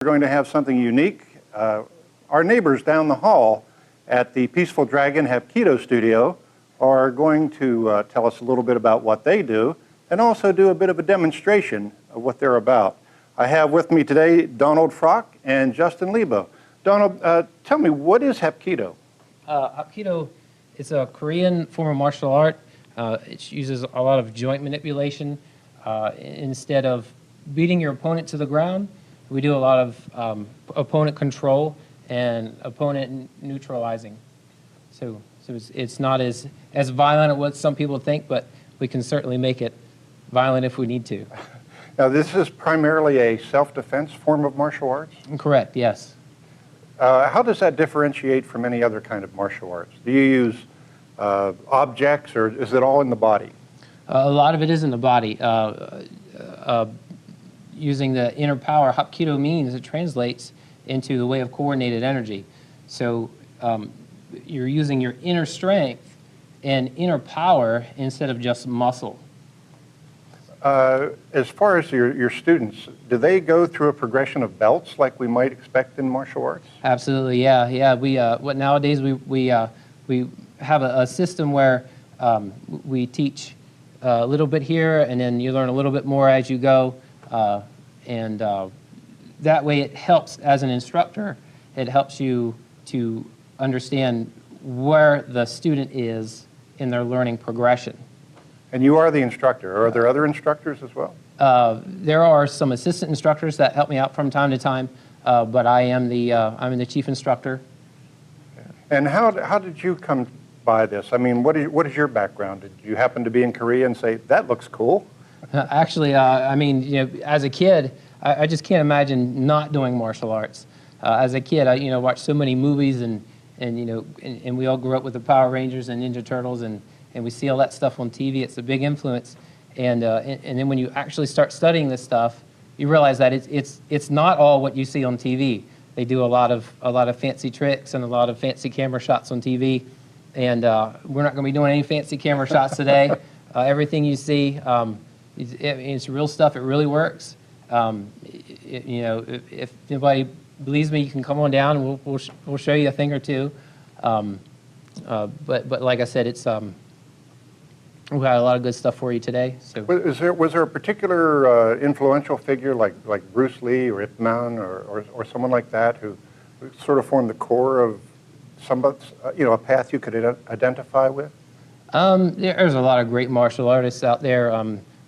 We're going to have something unique. Our neighbors down the hall at the Peaceful Dragon Hapkido Studio are going to tell us a little bit about what they do and also do a bit of a demonstration of what they're about. I have with me today Donald Frock and Justin Lebo. Donald, tell me, what is Hapkido? Hapkido is a Korean form of martial art. It uses a lot of joint manipulation. Instead of beating your opponent to the ground, we do a lot of opponent control and opponent neutralizing. So it's not as violent as what some people think, but we can certainly make it violent if we need to. Now, this is primarily a self-defense form of martial arts? Correct, yes. How does that differentiate from any other kind of martial arts? Do you use objects, or is it all in the body? A lot of it is in the body. Using the inner power, Hapkido means it translates into the way of coordinated energy. So you're using your inner strength and inner power instead of just muscle. As far as your students, do they go through a progression of belts like we might expect in martial arts? Absolutely, yeah. Nowadays we have a system where we teach a little bit here, and then you learn a little bit more as you go, and that way it helps as an instructor. It helps you to understand where the student is in their learning progression. And you are the instructor. Are there other instructors as well? There are some assistant instructors that help me out from time to time, but I'm the chief instructor. And how did you come by this? I mean, what is your background? Did you happen to be in Korea and say, that looks cool? Actually, as a kid, I just can't imagine not doing martial arts. As a kid, I watched so many movies, and we all grew up with the Power Rangers and Ninja Turtles, and we see all that stuff on TV. It's a big influence, and then when you actually start studying this stuff, you realize that it's not all what you see on TV. They do a lot of fancy tricks and a lot of fancy camera shots on TV, and we're not going to be doing any fancy camera shots today. Everything you see, it's real stuff. It really works. If anybody believes me, you can come on down and we'll show you a thing or two. But like I said, we've got a lot of good stuff for you today. So, was there a particular influential figure like Bruce Lee or Ip Man or someone like that who sort of formed the core of a path you could identify with? There's a lot of great martial artists out there.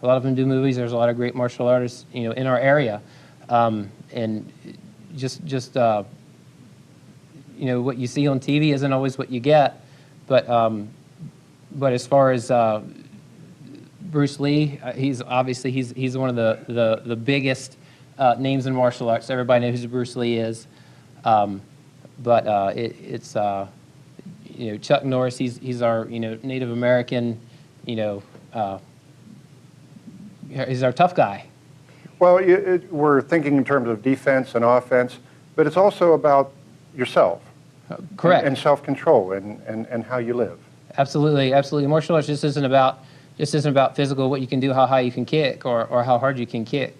A lot of them do movies. There's a lot of great martial artists, in our area, and just what you see on TV isn't always what you get, but as far as Bruce Lee, he's one of the biggest names in martial arts. Everybody knows who Bruce Lee is, but it's Chuck Norris. He's our Native American, he's our tough guy. Well, we're thinking in terms of defense and offense, but it's also about yourself. Correct. And self-control and how you live. Absolutely. Martial arts just isn't about physical, what you can do, how high you can kick, or how hard you can kick.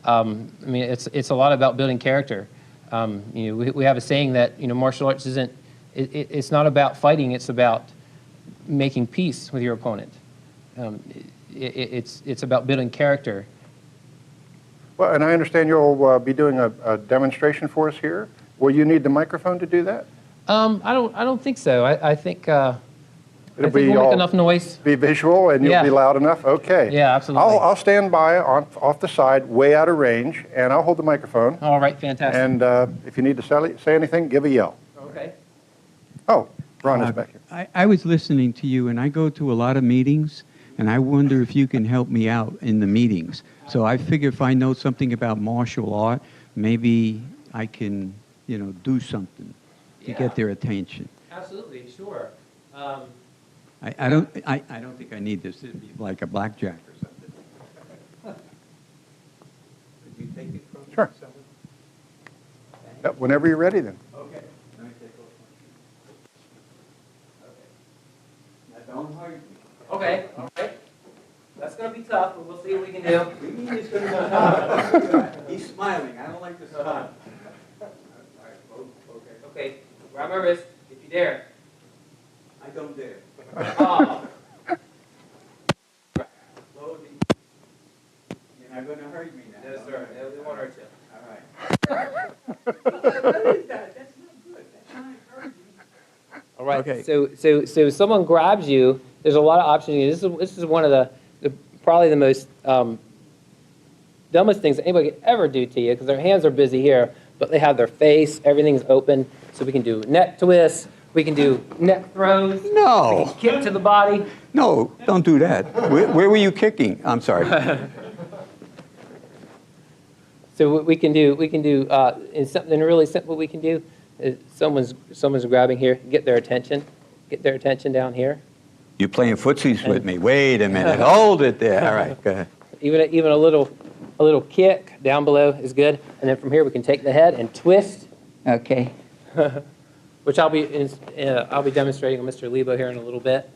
It's a lot about building character. We have a saying that martial arts isn't. It's not about fighting. It's about making peace with your opponent. It's about building character. Well, and I understand you'll be doing a demonstration for us here. Will you need the microphone to do that? I don't think so. I think we'll make enough noise. Be visual, and you'll be loud enough. Okay. Yeah, absolutely. I'll stand by off the side, way out of range, and I'll hold the microphone. All right, fantastic. And if you need to say anything, give a yell. Okay. Oh, Ron is back here. I was listening to you, and I go to a lot of meetings, and I wonder if you can help me out in the meetings. So I figure if I know something about martial art, maybe I can, do something to get their attention. Absolutely, sure. I don't think I need this. It'd be like a blackjack or something. Could you take it from me? Sure. Yep, whenever you're ready, then. Okay. Let me take off my shoes. Okay. Now don't hurt me. Okay, all right. That's going to be tough, but we'll see what we can do. We mean it's going to be tough. He's smiling. I don't like to smile. Okay, grab my wrist if you dare. I don't dare. Oh. Slowly. You're not going to hurt me now. No, sir. No, we won't hurt you. All right. What is that? That's not good. That's not encouraging. All right. Okay. So if someone grabs you, there's a lot of options. This is one of the probably the most dumbest things that anybody could ever do to you, because their hands are busy here, but they have their face, everything's open. So we can do neck twists, we can do neck throws, No. kick to the body. No, don't do that. Where were you kicking? I'm sorry. So what we can do is something really simple we can do is someone's grabbing here, get their attention down here. You're playing footsies with me. Wait a minute. Hold it there. All right, go ahead. Even a little kick down below is good. And then from here we can take the head and twist, Okay. which I'll be demonstrating on Mr. Lebo here in a little bit.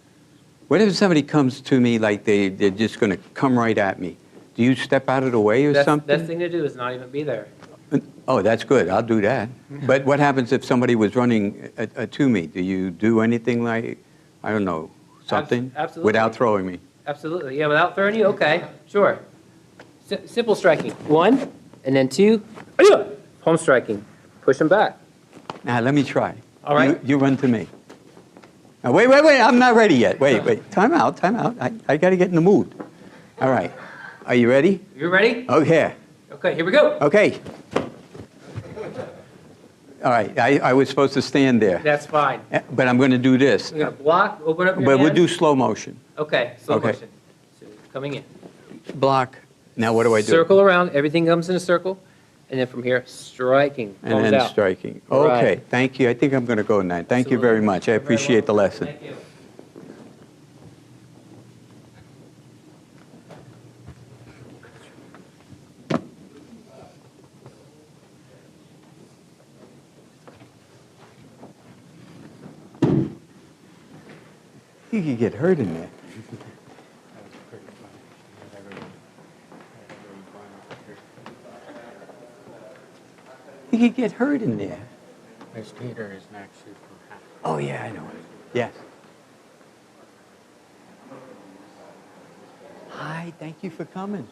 What if somebody comes to me like they're just going to come right at me? Do you step out of the way or something? Best thing to do is not even be there. Oh, that's good. I'll do that. But what happens if somebody was running to me? Do you do anything like, I don't know, something? Absolutely. Without throwing me? Absolutely. Yeah, without throwing you? Okay, sure. Simple striking. 1, and then 2, home striking. Push them back. Now, let me try. All right. You run to me. Now, wait. I'm not ready yet. Wait. Time out. I got to get in the mood. All right. Are you ready? You ready? Okay. Okay, here we go. Okay. All right. I was supposed to stand there. That's fine. But I'm going to do this. We're going to block, open up your But we'll hand. do slow motion. Okay, slow Okay. motion. So coming in. Block. Now, what do I do? Circle around, everything comes in a circle, and then from here, striking, And palms then out. striking. Right. Okay, thank you. I think I'm going to go now. Thank you very Absolutely. much. I You're very appreciate the welcome. lesson. Thank you. You could get hurt in there. You could get hurt in there. Miss Peter is next. She's from Hatch. Oh, yeah, I know it. Yes. Hi, thank you for coming.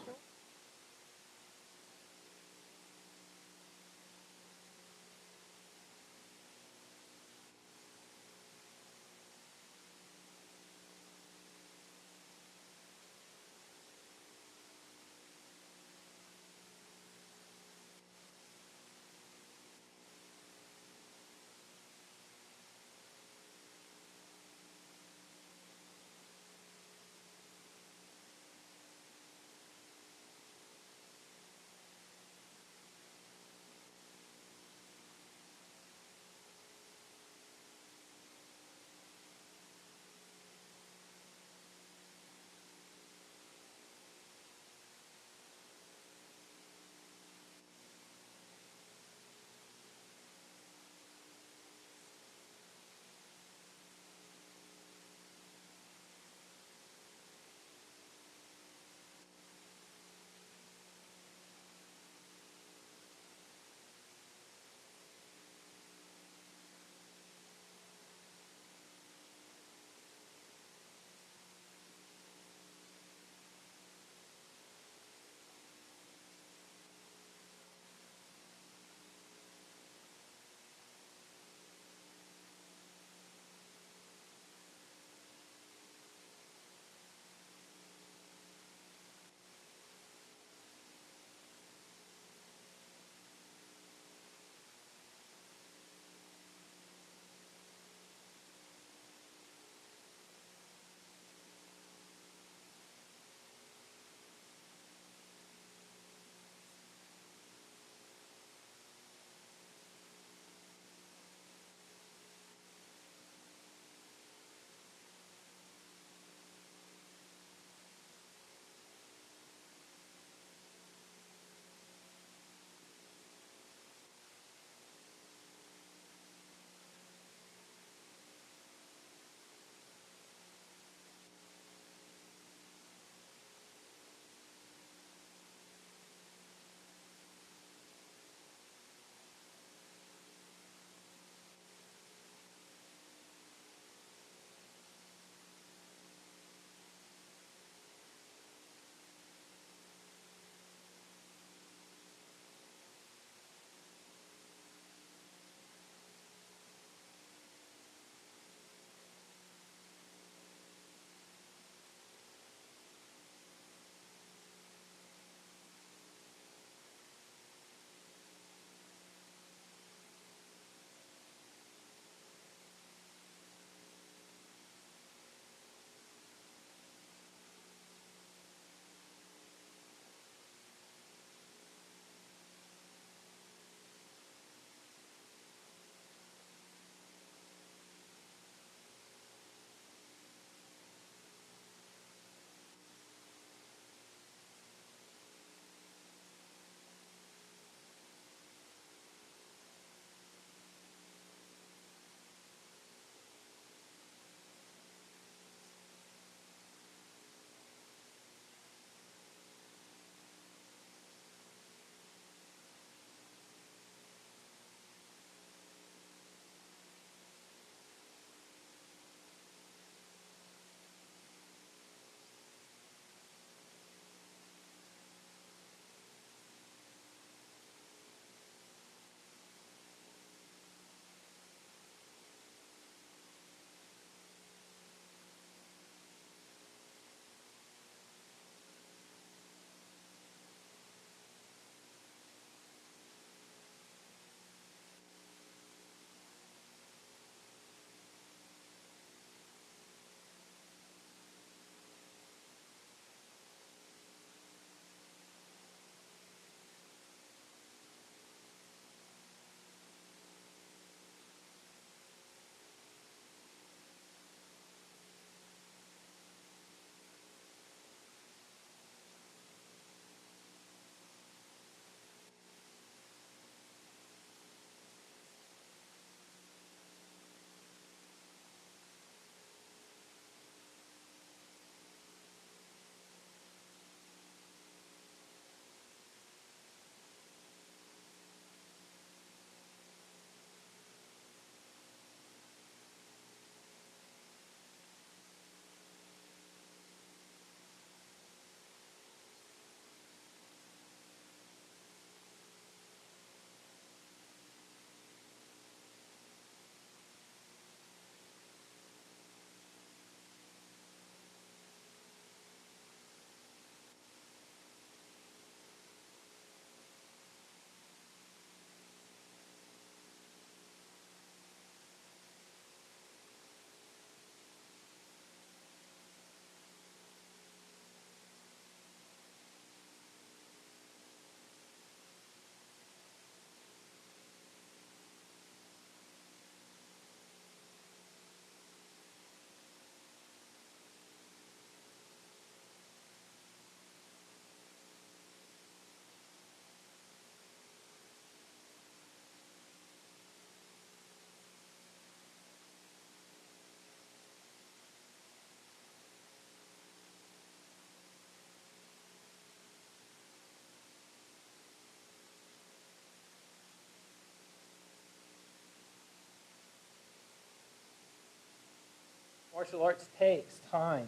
martial arts takes time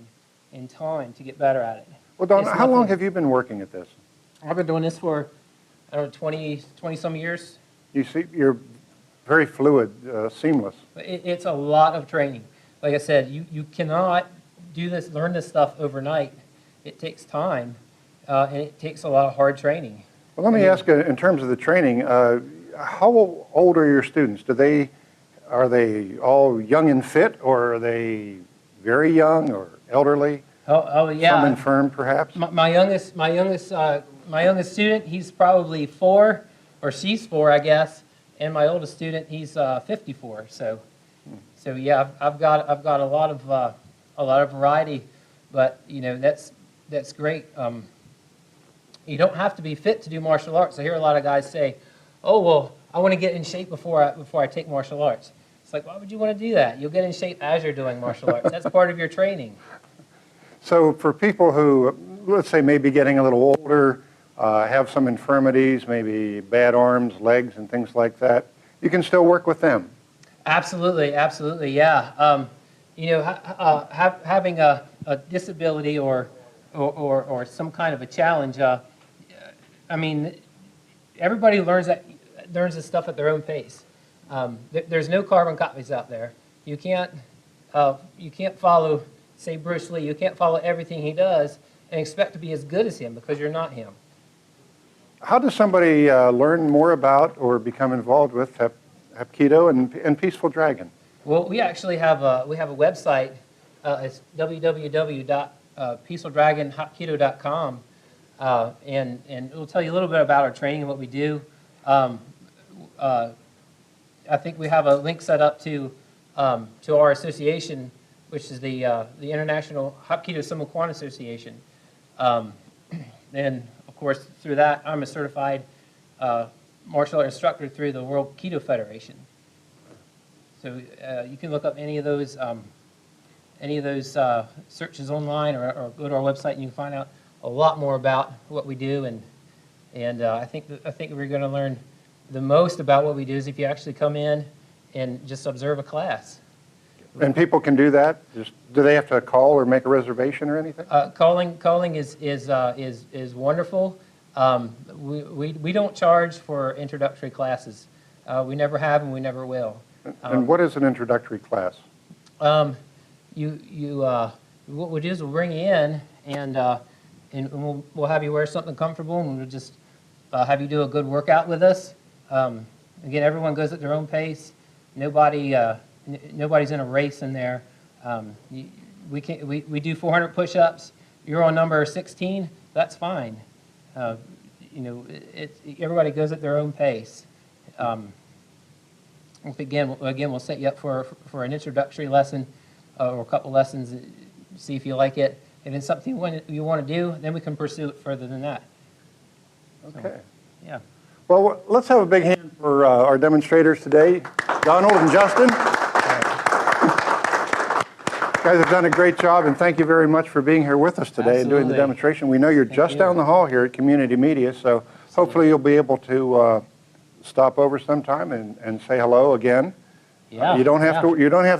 and time to get better at it. Well, Don, It's how long nothing- have you been working at this? I've been doing this for, I don't know, 20 some years. You see, you're very fluid, seamless. It's a lot of training. Like I said, you cannot do this, learn this stuff overnight. It takes time, and it takes a lot of hard training. Well, let me ask you, in terms of the training, how old are your students? Are they all young and fit, or are they very young or elderly? Oh yeah. Some infirm, perhaps? My youngest student, he's probably 4, or she's 4, I guess, and my oldest student, he's 54. So yeah, I've got a lot of variety, but you know that's great. You don't have to be fit to do martial arts. I hear a lot of guys say, "Oh well, I want to get in shape before I take martial arts." It's like, why would you want to do that? You'll get in shape as you're doing martial arts. That's part of your training. So for people who, let's say, maybe getting a little older, have some infirmities, maybe bad arms, legs, and things like that, you can still work with them. Absolutely, absolutely, yeah. You know, having a disability or some kind of a challenge, I mean, everybody learns this stuff at their own pace. There's no carbon copies out there. You can't follow, say, Bruce Lee. You can't follow everything he does and expect to be as good as him, because you're not him. How does somebody learn more about or become involved with Hapkido and Peaceful Dragon? Well, we actually have a website. It's www.peacefuldragonhapkido.com, and it will tell you a little bit about our training and what we do. I think we have a link set up to our association, which is the International Hapkido Sumo Kwan Association. And of course, through that, I'm a certified martial art instructor through the World Kido Federation. So you can look up any of those searches online, or go to our website, and you can find out a lot more about what we do. And I think we're going to learn the most about what we do is if you actually come in and just observe a class. And people can do that? Do they have to call or make a reservation or anything? Calling is wonderful. We don't charge for introductory classes. We never have, and we never will. And what is an introductory class? What we'll do is we'll bring you in, and we'll have you wear something comfortable, and we'll just have you do a good workout with us. Again, everyone goes at their own pace. Nobody's in a race in there. We do 400 push-ups. You're on number 16. That's fine. You know, everybody goes at their own pace. Again, we'll set you up for an introductory lesson or a couple lessons, see if you like it. If it's something you want to do, then we can pursue it further than that. Okay. Yeah. Well, let's have a big hand for our demonstrators today, Donald and Justin. You guys have done a great job, and thank you very much for being here with us today and doing the Absolutely. demonstration. We know you're just you. down the hall here at Community Media, so hopefully you'll be able to stop over sometime and say hello again. Yeah. You don't have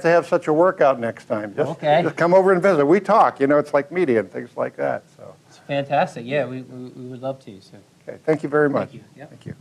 to have such a workout next time. Just come over and visit. We talk, you know, it's like media and things like that. So It's fantastic. Yeah, we would love to. So. okay, thank you very much. Thank you. Yep. Thank you.